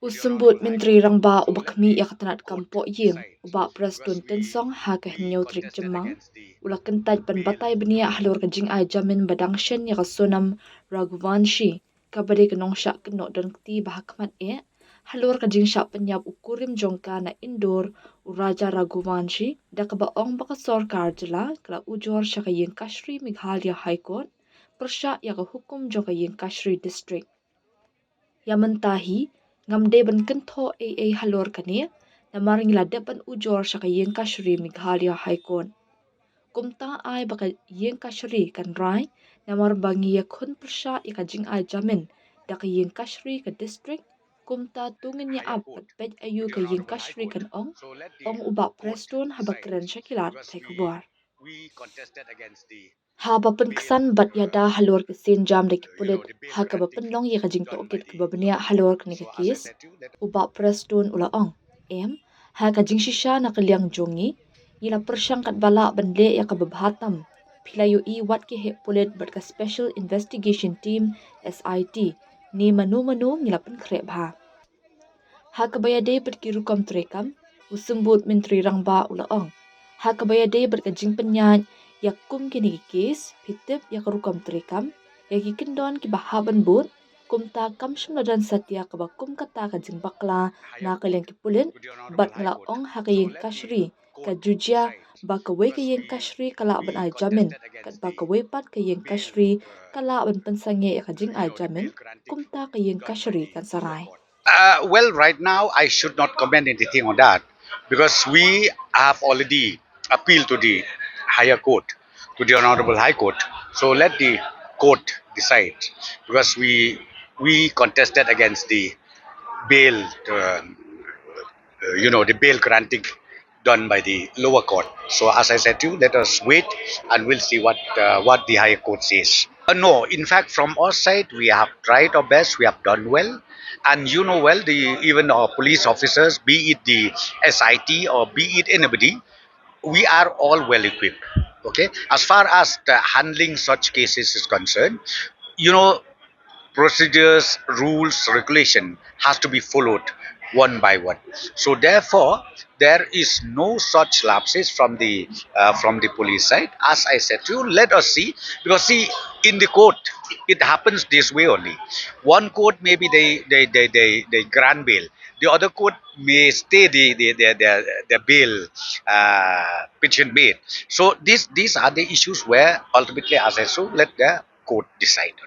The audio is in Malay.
Usembut Menteri Rangba ubakmi yakatanat kampo ying ubak Preston Tensong hagah nyotrik Jemang ula kentaj ban batai benia halur kajing ai jamin badang shen yakasonam Raghuvanshi kabari kenong syak kenok dan keti bahakmat halur kajing syak penyap ukurim jongka na indoor uraja Raghuvanshi da kabaong bakasor karjala kala ujor syakaying Kashri Meghalaya High Court persyak yakahukum jongkaying Kashri District Yamentahi ngamde ban kentho AA halor kani namar ngilade ban ujor syaka yeng Kashri Meghalaya High Court. Kumta ai baka yeng Kashri kan rai namar bangi ya khun persya ika jing ai jamin daka yeng Kashri ka district kumta tungin ya ab pej ayu ka yeng Kashri kan ong ubak Preston habakren syakilat thai kubar. Ha bapen kesan bat yada halor kesin jam deki pulit ha ka bapen long ye kajing to okit ke babenia halor kene ke kis uba Preston ula ong ha kajing shisha na kaliang jongi ila persyang kat bala bende ya ka babhatam pilayu I wat ke he pulit bat ka special investigation team SIT ni manu ngila pen krep ha kabayade bat ki rukam trekam usembut Menteri Rangba ula ong ha kabayade bat kajing penyat yakum kini kis pitip yakarukam trekam yaki kendon ki bahaban but kumta kam shumladan satya kabakum kata kajing bakla na kalian ki pulit bat ngala ong ha kayeng Kashri ka jujia bakaway kayeng Kashri kala ban ai jamin kat bakaway pat kayeng Kashri kala ban pensange yakajing ai jamin kumta kayeng Kashri kan sarai. Well, right now I should not comment anything on that because we have already appealed to the higher court, to the Honorable High Court. So let the court decide because we contested against the bail, the bail granting done by the lower court. So as I said to you, let us wait and we'll see what the higher court says. No, in fact, from our side, we have tried our best. We have done well, and you know well, even our police officers, be it the SIT or be it anybody, we are all well equipped. Okay, as far as the handling such cases is concerned, you know, procedures, rules, regulation has to be followed one by one. So therefore, there is no such lapses from the police side. As I said to you, let us see because see in the court it happens this way only. One court maybe they grant bail. The other court may stay the bail petition made. So these are the issues where ultimately, as I said, let the court decide.